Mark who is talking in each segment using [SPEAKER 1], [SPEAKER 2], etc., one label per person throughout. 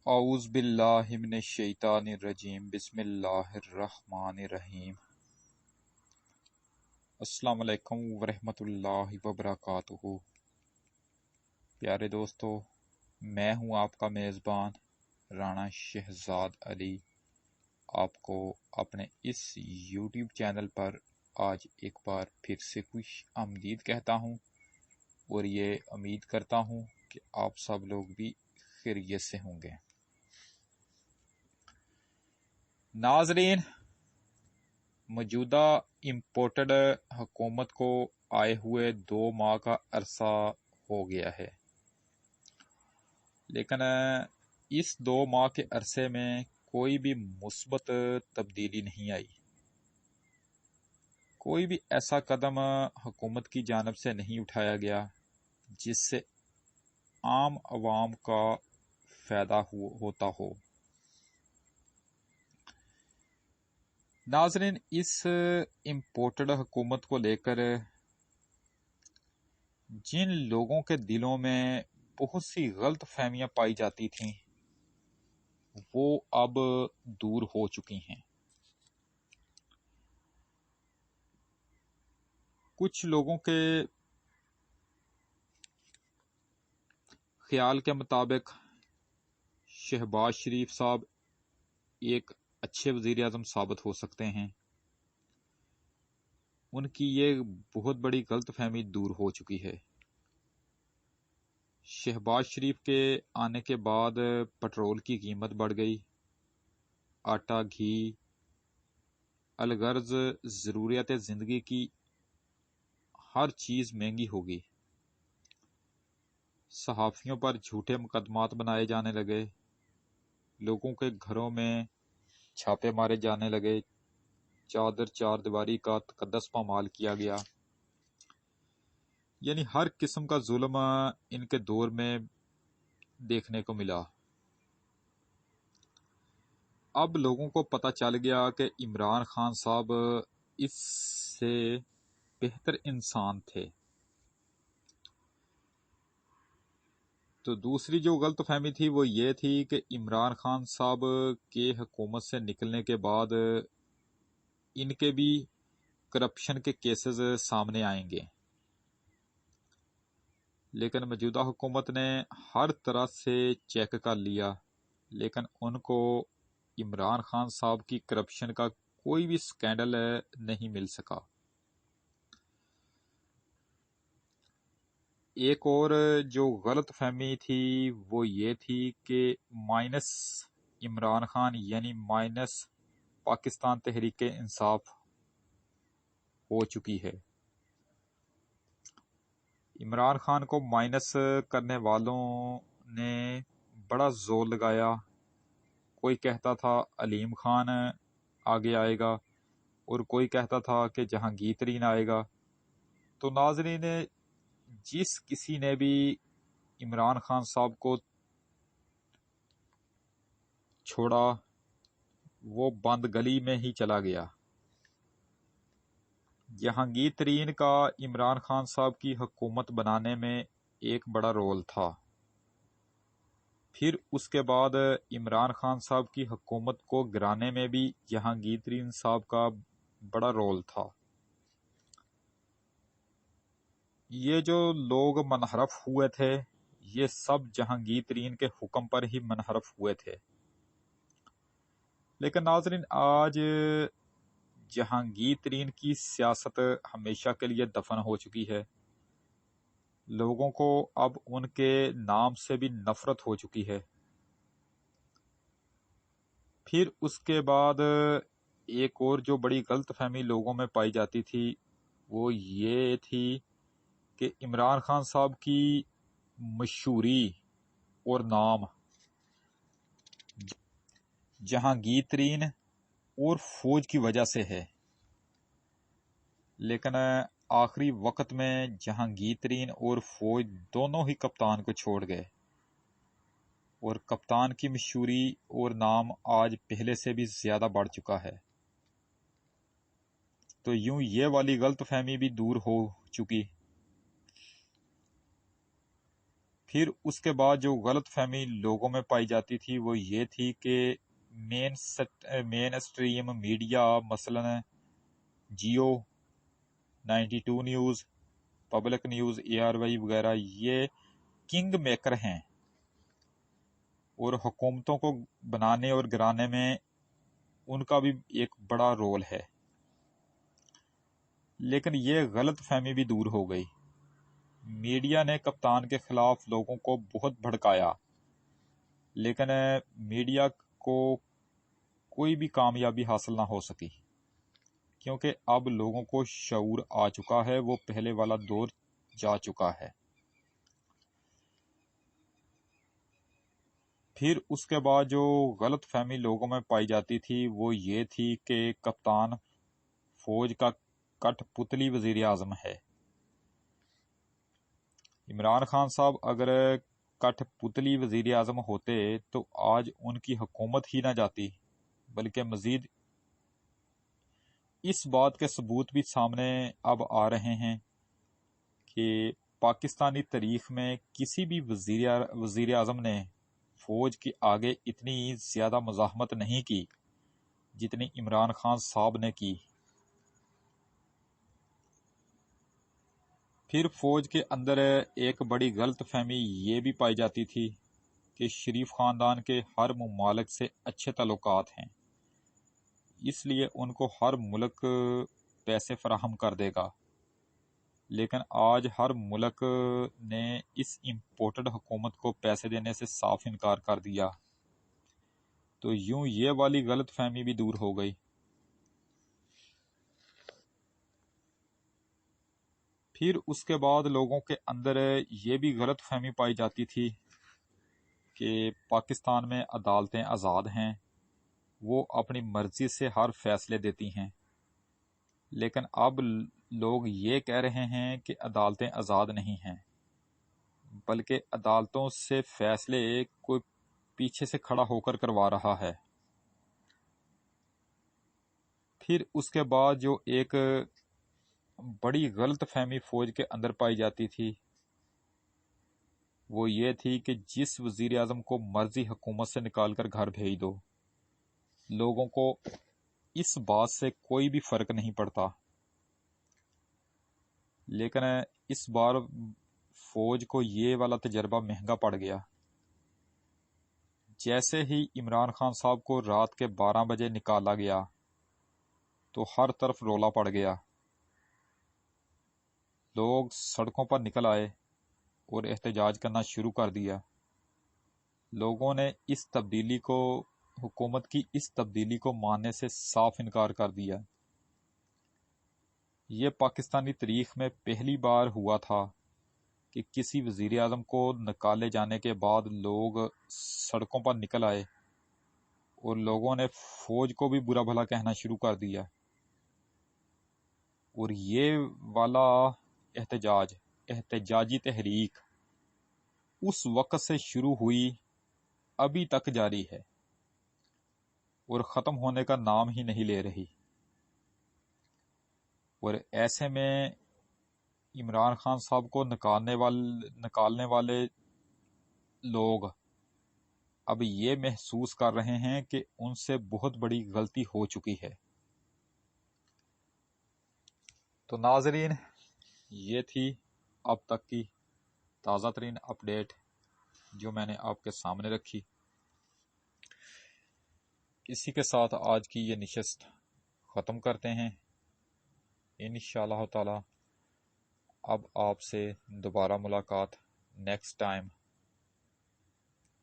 [SPEAKER 1] اعوذ باللہ من الشیطان الرجیم بسم اللہ الرحمن الرحیم السلام علیکم ورحمۃ اللہ وبرکاتہ۔ پیارے دوستو، میں ہوں آپ کا میزبان رانا شہزاد علی، آپ کو اپنے اس یوٹیوب چینل پر آج ایک بار پھر سے خوش آمدید کہتا ہوں، اور یہ امید کرتا ہوں کہ آپ سب لوگ بھی خیریت سے ہوں گے۔ ناظرین، موجودہ امپورٹڈ حکومت کو آئے ہوئے 2 ماہ کا عرصہ ہو گیا ہے، لیکن اس 2 ماہ کے عرصے میں کوئی بھی مثبت تبدیلی نہیں آئی۔ کوئی بھی ایسا قدم حکومت کی جانب سے نہیں اٹھایا گیا جس سے عام عوام کا فائدہ ہوتا ہو۔ ناظرین، اس امپورٹڈ حکومت کو لے کر جن لوگوں کے دلوں میں بہت سی غلط فہمیاں پائی جاتی تھیں وہ اب دور ہو چکی ہیں۔ کچھ لوگوں کے خیال کے مطابق شہباز شریف صاحب ایک اچھے وزیر اعظم ثابت ہو سکتے ہیں۔ ان کی یہ بہت بڑی غلط فہمی دور ہو چکی ہے۔ شہباز شریف کے آنے کے بعد پٹرول کی قیمت بڑھ گئی، آٹا، گھی، الغرض ضروریات زندگی کی ہر چیز مہنگی ہوگی۔ صحافیوں پر جھوٹے مقدمات بنائے جانے لگے، لوگوں کے گھروں میں چھاپے مارے جانے لگے، چار دیواری کا تقدس پامال کیا گیا۔ یعنی ہر قسم کا ظلم ان کے دور میں دیکھنے کو ملا۔ اب لوگوں کو پتہ چل گیا کہ عمران خان صاحب اس سے بہتر انسان تھے۔ تو دوسری جو غلط فہمی تھی وہ یہ تھی کہ عمران خان صاحب کے حکومت سے نکلنے کے بعد ان کے بھی کرپشن کے کیسز سامنے آئیں گے، لیکن موجودہ حکومت نے ہر طرح سے چیک کر لیا، لیکن ان کو عمران خان صاحب کی کرپشن کا کوئی بھی سکینڈل نہیں مل سکا۔ ایک اور جو غلط فہمی تھی وہ یہ تھی کہ مائنس عمران خان یعنی مائنس پاکستان تحریک انصاف ہو چکی ہے۔ عمران خان کو مائنس کرنے والوں نے بڑا زور لگایا۔ کوئی کہتا تھا علیم خان آگے آئے گا، اور کوئی کہتا تھا کہ جہانگیر ترین آئے گا۔ تو ناظرین، جس کسی نے بھی عمران خان صاحب کو چھوڑا وہ بند گلی میں ہی چلا گیا۔ جہانگیر ترین کا عمران خان صاحب کی حکومت بنانے میں ایک بڑا رول تھا۔ پھر اس کے بعد عمران خان صاحب کی حکومت کو گرانے میں بھی جہانگیر ترین صاحب کا بڑا رول تھا۔ یہ جو لوگ منحرف ہوئے تھے یہ سب جہانگیر ترین کے حکم پر ہی منحرف ہوئے تھے۔ لیکن ناظرین، آج جہانگیر ترین کی سیاست ہمیشہ کے لیے دفن ہو چکی ہے۔ لوگوں کو اب ان کے نام سے بھی نفرت ہو چکی ہے۔ پھر اس کے بعد ایک اور جو بڑی غلط فہمی لوگوں میں پائی جاتی تھی وہ یہ تھی کہ عمران خان صاحب کی مشہوری اور نام جہانگیر ترین اور فوج کی وجہ سے ہے، لیکن آخری وقت میں جہانگیر ترین اور فوج دونوں ہی کپتان کو چھوڑ گئے، اور کپتان کی مشہوری اور نام آج پہلے سے بھی زیادہ بڑھ چکا ہے۔ تو یوں یہ والی غلط فہمی بھی دور ہو چکی۔ پھر اس کے بعد جو غلط فہمی لوگوں میں پائی جاتی تھی وہ یہ تھی کہ مین اسٹریم میڈیا مثلاً Geo, 92 news, public news, ARY وغیرہ یہ کنگ میکر ہیں اور حکومتوں کو بنانے اور گرانے میں ان کا بھی ایک بڑا رول ہے، لیکن یہ غلط فہمی بھی دور ہو گئی۔ میڈیا نے کپتان کے خلاف لوگوں کو بہت بھڑکایا، لیکن میڈیا کو کوئی بھی کامیابی حاصل نہ ہو سکی، کیونکہ اب لوگوں کو شعور آ چکا ہے، وہ پہلے والا دور جا چکا ہے۔ پھر اس کے بعد جو غلط فہمی لوگوں میں پائی جاتی تھی وہ یہ تھی کہ کپتان فوج کا کٹ پتلی وزیر اعظم ہے۔ عمران خان صاحب اگر کٹ پتلی وزیر اعظم ہوتے تو آج ان کی حکومت ہی نہ جاتی، بلکہ مزید اس بات کے ثبوت بھی سامنے اب آ رہے ہیں کہ پاکستانی تاریخ میں کسی بھی وزیر اعظم نے فوج کے آگے اتنی زیادہ مزاحمت نہیں کی جتنی عمران خان صاحب نے کی۔ پھر فوج کے اندر ایک بڑی غلط فہمی یہ بھی پائی جاتی تھی کہ شریف خاندان کے ہر ممالک سے اچھے تعلقات ہیں، اس لیے ان کو ہر ملک پیسے فراہم کر دے گا، لیکن آج ہر ملک نے اس امپورٹڈ حکومت کو پیسے دینے سے صاف انکار کر دیا، تو یوں یہ والی غلط فہمی بھی دور ہو گئی۔ پھر اس کے بعد لوگوں کے اندر یہ بھی غلط فہمی پائی جاتی تھی کہ پاکستان میں عدالتیں آزاد ہیں، وہ اپنی مرضی سے ہر فیصلے دیتی ہیں، لیکن اب لوگ یہ کہہ رہے ہیں کہ عدالتیں آزاد نہیں ہیں، بلکہ عدالتوں سے فیصلے کوئی پیچھے سے کھڑا ہو کر کروا رہا ہے۔ پھر اس کے بعد جو ایک بڑی غلط فہمی فوج کے اندر پائی جاتی تھی وہ یہ تھی کہ جس وزیر اعظم کو مرضی حکومت سے نکال کر گھر بھیج دو، لوگوں کو اس بات سے کوئی بھی فرق نہیں پڑتا، لیکن اس بار فوج کو یہ والا تجربہ مہنگا پڑ گیا۔ جیسے ہی عمران خان صاحب کو رات کے 12 بجے نکالا گیا تو ہر طرف رولا پڑ گیا، لوگ سڑکوں پر نکل آئے اور احتجاج کرنا شروع کر دیا۔ لوگوں نے اس تبدیلی کو، حکومت کی اس تبدیلی کو ماننے سے صاف انکار کر دیا۔ یہ پاکستانی تاریخ میں پہلی بار ہوا تھا کہ کسی وزیر اعظم کو نکالے جانے کے بعد لوگ سڑکوں پر نکل آئے اور لوگوں نے فوج کو بھی برا بھلا کہنا شروع کر دیا، اور یہ والا احتجاجی تحریک اس وقت سے شروع ہوئی ابھی تک جاری ہے اور ختم ہونے کا نام ہی نہیں لے رہی، اور ایسے میں عمران خان صاحب کو نکالنے والے لوگ اب یہ محسوس کر رہے ہیں کہ ان سے بہت بڑی غلطی ہو چکی ہے۔ تو ناظرین، یہ تھی اب تک کی تازہ ترین اپڈیٹ جو میں نے آپ کے سامنے رکھی۔ اسی کے ساتھ آج کی یہ نشست ختم کرتے ہیں۔ انشاءاللہ تعالی اب آپ سے دوبارہ ملاقات نیکسٹ ٹائم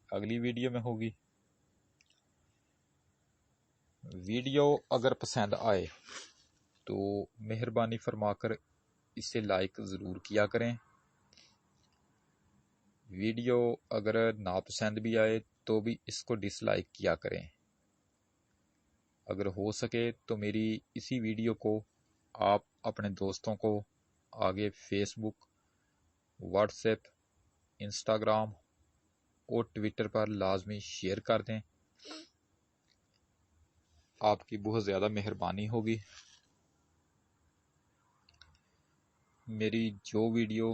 [SPEAKER 1] اگلی ویڈیو میں ہوگی۔ ویڈیو اگر پسند آئے تو مہربانی فرما کر اسے لائک ضرور کیا کریں۔ ویڈیو اگر ناپسند بھی آئے تو بھی اس کو ڈس لائک کیا کریں۔ اگر ہو سکے تو میری اسی ویڈیو کو آپ اپنے دوستوں کو آگے فیس بک، واٹس ایپ، انسٹاگرام اور ٹویٹر پر لازمی شیئر کر دیں۔ آپ کی بہت زیادہ مہربانی ہوگی۔ میری جو ویڈیو